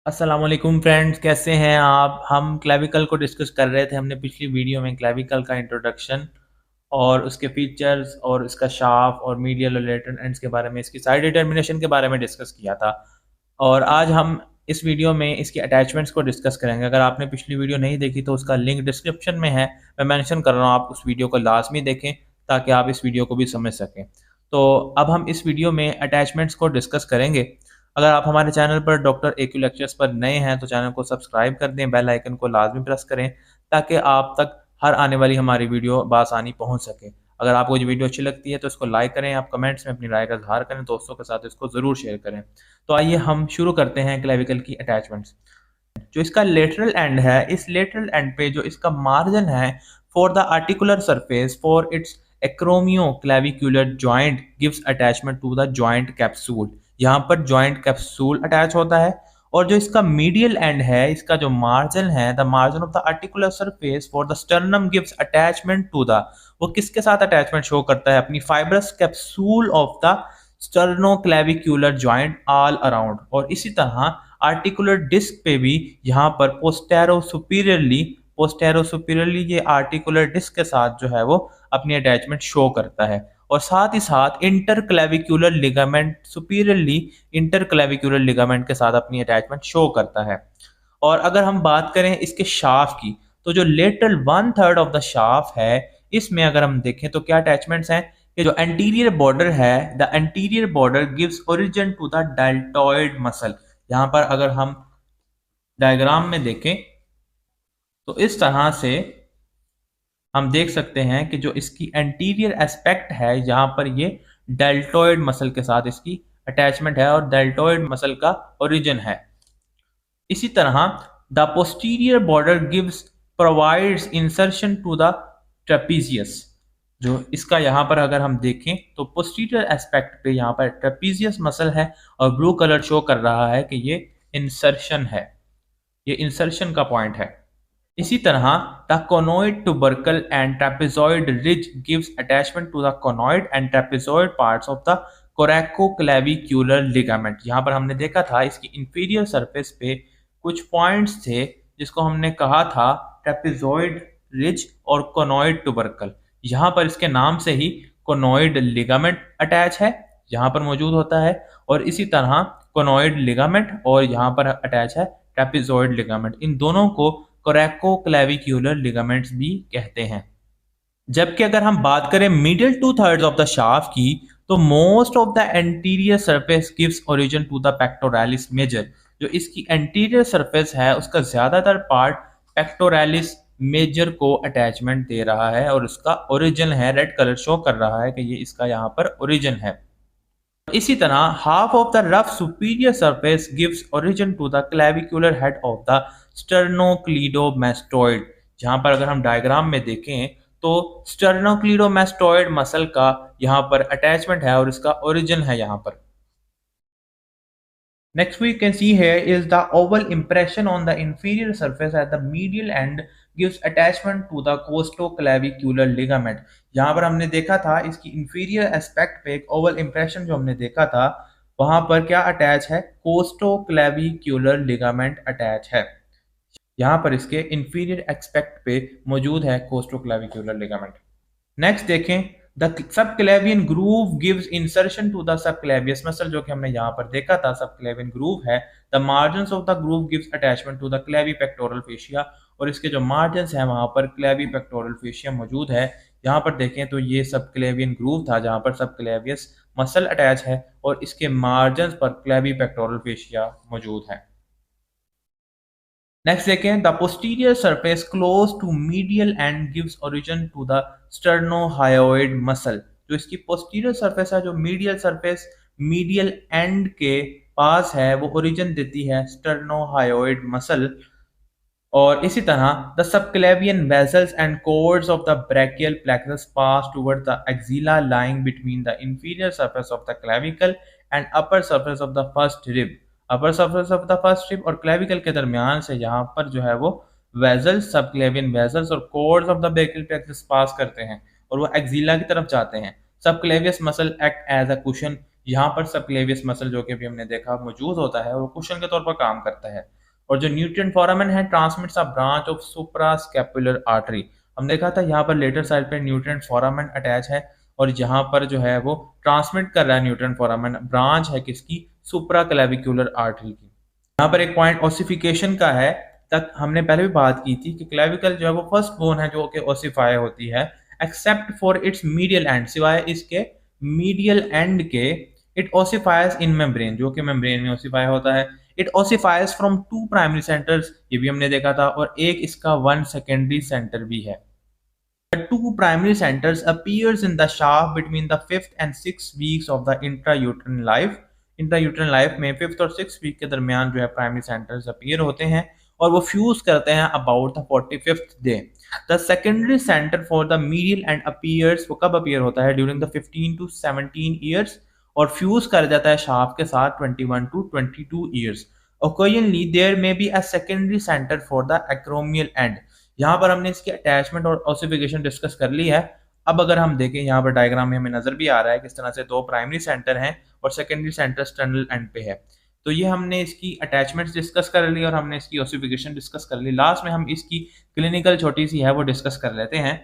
अस्सलाम वालेकुम फ्रेंड्स, कैसे हैं आप। हम क्लेविकल को डिस्कस कर रहे थे। हमने पिछली वीडियो में क्लेविकल का इंट्रोडक्शन और उसके फीचर्स और इसका शाफ्ट और मीडियल और लेटरल एंड्स के बारे में, इसकी साइड डिटर्मिनेशन के बारे में डिस्कस किया था। और आज हम इस वीडियो में इसकी अटैचमेंट्स को डिस्कस करेंगे। अगर आपने पिछली वीडियो नहीं देखी तो उसका लिंक डिस्क्रिप्शन में है, मैं मेंशन कर रहा हूँ, आप उस वीडियो को लाजमी देखें ताकि आप इस वीडियो को भी समझ सकें। तो अब हम इस वीडियो में अटैचमेंट्स को डिस्कस करेंगे। अगर आप हमारे चैनल पर डॉक्टर AQ लेक्चर्स पर नए हैं तो चैनल को सब्सक्राइब कर दें, बेल आइकन को लाजमी प्रेस करें ताकि आप तक हर आने वाली हमारी वीडियो बआसानी पहुंच सके। अगर आपको ये वीडियो अच्छी लगती है तो इसको लाइक करें, आप कमेंट्स में अपनी राय का इजहार करें, दोस्तों के साथ इसको ज़रूर शेयर करें। तो आइए हम शुरू करते हैं क्लेविकल की अटैचमेंट्स। जो इसका लेटरल एंड है, इस लेटरल एंड पे जो इसका मार्जिन है for the articular surface for its acromioclavicular joint gives attachment to the joint capsule. यहाँ पर जॉइंट कैप्सूल अटैच होता है। और जो इसका मीडियल एंड है, इसका जो मार्जिन है, the margin of the articular surface for the sternum gives attachment to the, वो किसके साथ अटैचमेंट शो करता है, अपनी fibrous capsule of the sternoclavicular joint all around. और इसी तरह आर्टिकुलर डिस्क पे भी यहाँ पर पोस्टेरो सुपीरियरली ये आर्टिकुलर डिस्क के साथ जो है वो अपनी अटैचमेंट शो करता है। और साथ ही साथ इंटरक्लेविकुलर लिगामेंट सुपीरियरली इंटरक्लेविकुलर लिगामेंट के साथ अपनी अटैचमेंट शो करता है। और अगर हम बात करें इसके शाफ्ट की, तो जो लेटरल 1/3 ऑफ द शाफ्ट है, इसमें अगर हम देखें तो क्या अटैचमेंट्स हैं कि जो एंटीरियर बॉर्डर है, the anterior border gives origin to the deltoid muscle. यहाँ पर अगर हम डायग्राम में देखें तो इस तरह से हम देख सकते हैं कि जो इसकी एंटीरियर एस्पेक्ट है, यहाँ पर ये डेल्टॉइड मसल के साथ इसकी अटैचमेंट है और डेल्टॉइड मसल का ओरिजिन है। इसी तरह the posterior border gives provides insertion to the trapezius. जो इसका यहाँ पर अगर हम देखें तो पोस्टीरियर एस्पेक्ट पे यहाँ पर ट्रेपीजियस मसल है और ब्लू कलर शो कर रहा है कि ये इंसर्शन है, ये इंसर्शन का पॉइंट है। इसी तरह the conoid tubercle and trapezoid ridge gives attachment to the conoid and trapezoid parts of the coracoclavicular ligament. यहाँ पर हमने देखा था इसकी इंफीरियर सरफेस पे कुछ पॉइंट्स थे जिसको हमने कहा था ट्रेपेजॉइड रिज और कोनोइड टुबरकल। यहाँ पर इसके नाम से ही कोनोइड लिगामेंट अटैच है, यहाँ पर मौजूद होता है। और इसी तरह कोनोइड लिगामेंट और यहाँ पर अटैच है ट्रेपेजॉइड लिगामेंट। इन दोनों को कोरेकोक्लेविक्यूलर लिगामेंट्स भी कहते हैं। जबकि अगर हम बात करें मिडिल 2/3 ऑफ द शाफ्ट की, तो most of the anterior surface gives origin to the pectoralis major. जो इसकी एंटीरियर सरफेस है उसका ज्यादातर पार्ट पेक्टोरालिस मेजर को अटैचमेंट दे रहा है और उसका ओरिजिन है, रेड कलर शो कर रहा है कि ये इसका यहाँ पर ओरिजिन है। इसी तरह half of the rough superior surface gives origin to the clavicular head of the sternocleidomastoid. जहां पर अगर हम डायग्राम में देखें तो स्टर्नोक्लीडोमेस्टोइड मसल का यहाँ पर अटैचमेंट है और इसका ओरिजिन है यहाँ पर। Next we can see here is the oval impression on the inferior surface at the medial end gives attachment to the costoclavicular ligament। यहाँ पर हमने देखा था इसकी inferior aspect पे एक oval impression जो हमने देखा था, वहां पर क्या अटैच है, costoclavicular ligament अटैच है। यहाँ पर इसके inferior aspect पे मौजूद है costoclavicular ligament। नेक्स्ट देखें the subclavian groove gives insertion to the subclavius muscle, जो कि हमने यहाँ पर देखा था सबक्लेवियन ग्रूव है। The margins of the groove gives attachment to the clavipectoral fascia. और इसके जो मार्जिन्स हैं वहाँ पर क्लेवी पेक्टोरल फेशिया मौजूद है। यहाँ पर देखें तो ये सबक्लेवियन ग्रूव था जहाँ पर सबक्लेवियस मसल अटैच है और इसके मार्जिन्स पर क्लेवी पेक्टोरल फेशिया मौजूद है। नेक्स्ट देखें the posterior surface close to medial end gives origin to the sternohyoid muscle. जो इसकी पोस्टीरियर सरफेस है, जो मीडियल सरफेस मीडियल एंड के पास है, वो ओरिजिन देती है स्टर्नोहायोइड मसल। और इसी तरह the subclavian vessels and cords of the brachial plexus pass toward the axilla lying between the inferior surface of the clavicle and upper surface of the first rib. Upper surface of the first rib और clavicle के दरमियान से यहाँ पर जो है वो vessels, subclavian vessels और cords of the brachial plexus pass करते हैं और वो एक्सिला की तरफ जाते हैं। Subclavius muscle act as a cushion. यहाँ पर सबक्लेवियस मसल जो कि अभी हमने देखा मौजूद होता है, वो कुशन के तौर पर काम करता है। और जो न्यूट्रिएंट फोरामेन है transmits a branch of suprascapular artery. हम देखा था यहाँ पर लेटर साइड पे न्यूट्रिएंट फोरामेन अटैच है और यहाँ पर जो है वो ट्रांसमिट कर रहा है न्यूट्रिएंट फोरामेन, ब्रांच है किसकी, सुप्राक्लेविकुलर आर्टरी की। यहाँ पर एक पॉइंट ओसिफिकेशन का है, तक हमने पहले भी बात की थी कि क्लेविकल जो है वो फर्स्ट बोन है जो कि ओसिफाई होती है, except for its medial end, सिवाय इसके मीडियल एंड के, इट ओसिफाइज इन मेम्ब्रेन, जो कि मेम्ब्रेन में ओसिफाई होता है। It ossifies from two primary centres, ये भी हमने देखा था, और एक इसका वन सेकेंडरी सेंटर भी है। The two primary centers appears in the shaft between the 5th and 6th weeks of the intrauterine life। Intrauterine life में 5th और 6th वीक के दरमियान जो है प्राइमरी सेंटर्स अपीयर होते हैं और वो फ्यूज करते हैं about the 45th day. The secondary centre for the medial and appears, वो कब अपीयर होता है, ड्यूरिंग द 15 to 17 ईयर्स, और फ्यूज कर जाता है शाफ्ट के साथ 21 to 22 years. Occasionally there may be a secondary center for the acromial end। यहाँ पर हमने इसकी अटैचमेंट और ओसिफिकेशन डिस्कस कर ली है। अब अगर हम देखें यहाँ पर डायग्राम में हमें नजर भी आ रहा है किस तरह से दो प्राइमरी सेंटर हैं और सेकेंडरी सेंटर स्टर्नल एंड पे है। तो ये हमने इसकी अटैचमेंट्स डिस्कस कर ली और हमने इसकी ओसिफिकेशन डिस्कस कर ली। लास्ट में हम इसकी क्लिनिकल छोटी सी है वो डिस्कस कर लेते हैं।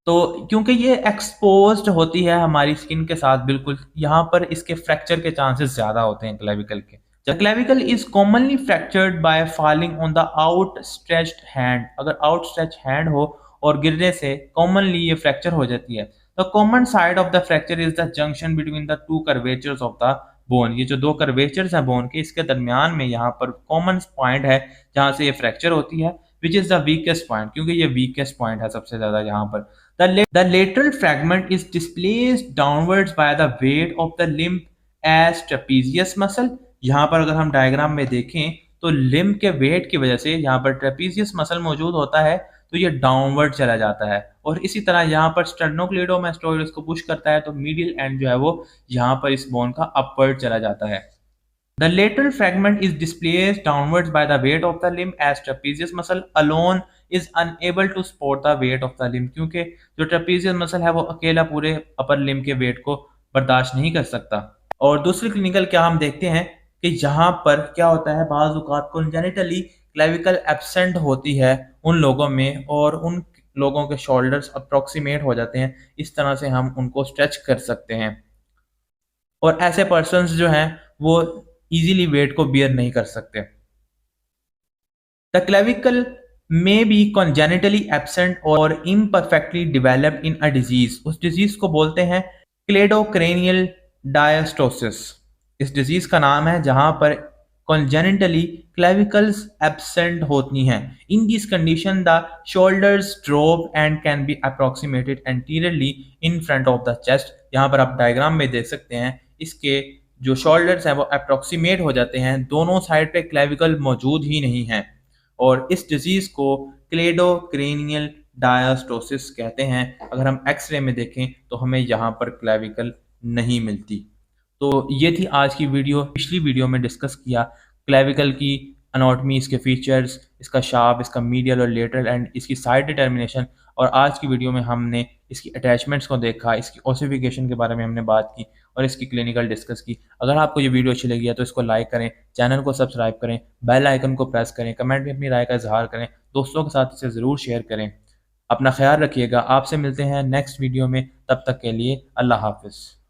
तो क्योंकि ये एक्सपोज्ड होती है हमारी स्किन के साथ, बिल्कुल यहाँ पर इसके फ्रैक्चर के चांसेस ज्यादा होते हैं क्लेविकल के। The clavicle is commonly fractured by falling on the outstretched hand। अगर outstretched hand हो और गिरने से commonly ये फ्रैक्चर हो जाती है। The common side of the fracture is the junction between the two curvatures of the bone। ये जो दो curvatures हैं bone के, इसके दरमियान में यहाँ पर common point है जहाँ से ये फ्रैक्चर होती है, which is the weakest point, क्योंकि ये weakest point है सबसे ज्यादा यहाँ पर। The lateral fragment is displaced downwards by the weight of the limb as trapezius muscle। यहाँ पर अगर हम डायग्राम में देखें तो लिम्ब के वेट की वजह से यहाँ पर ट्रेपीजियस मसल मौजूद होता है तो ये डाउनवर्ड चला जाता है, और इसी तरह यहाँ पर स्टेर्नोक्लेडोमास्टोइड इसको पुश करता है तो मीडियल एंड जो है वो यहाँ पर इस बोन का अपवर्ड चला जाता है। The lateral fragment is displaced downwards by the weight of the limb as trapezius muscle alone is unable to support the weight of the limb। क्योंकि जो trapezius muscle है वो अकेला पूरे अपर लिम्ब के वेट को बर्दाश्त नहीं कर सकता। और दूसरी क्लिनिकल क्या हम देखते हैं कि यहाँ पर क्या होता है, बाज़ औक़ात कॉन्जेनिटली क्लेविकल एब्सेंट होती है उन लोगों में और उन लोगों के शोल्डर्स अप्रोक्सीमेट हो जाते हैं, इस तरह से हम उनको स्ट्रेच कर सकते हैं और ऐसे पर्सन्स जो हैं वो इजीली वेट को बियर नहीं कर सकते। The clavicle may be congenitally absent or imperfectly developed in a disease। उस डिजीज को बोलते हैं क्लेडोक्रेनियल डायस्टोसिस। इस डिजीज का नाम है जहां पर congenitally clavicles absent होती हैं। In this condition the shoulders drop and can be approximated anteriorly in front of the chest। यहाँ पर आप डायग्राम में देख सकते हैं इसके जो शोल्डर्स हैं वो अप्रोक्सीमेट हो जाते हैं, दोनों साइड पे क्लेविकल मौजूद ही नहीं है, और इस डिजीज को क्लेडोक्रेनियल डायस्टोसिस कहते हैं। अगर हम एक्सरे में देखें तो हमें यहाँ पर क्लेविकल नहीं मिलती। तो ये थी आज की वीडियो। पिछली वीडियो में डिस्कस किया क्लेविकल की अनाटॉमी, इसके फीचर्स, इसका शाफ्ट, इसका मीडियल और लेटरल एंड इसकी साइड डिटर्मिनेशन, और आज की वीडियो में हमने इसकी अटैचमेंट्स को देखा, इसकी ओसिफिकेशन के बारे में हमने बात की और इसकी क्लिनिकल डिस्कस की। अगर आपको ये वीडियो अच्छी लगी है तो इसको लाइक करें, चैनल को सब्सक्राइब करें, बेल आइकन को प्रेस करें, कमेंट में अपनी राय का इजहार करें, दोस्तों के साथ इसे ज़रूर शेयर करें। अपना ख्याल रखिएगा। आपसे मिलते हैं नेक्स्ट वीडियो में, तब तक के लिए अल्लाह हाफिज़।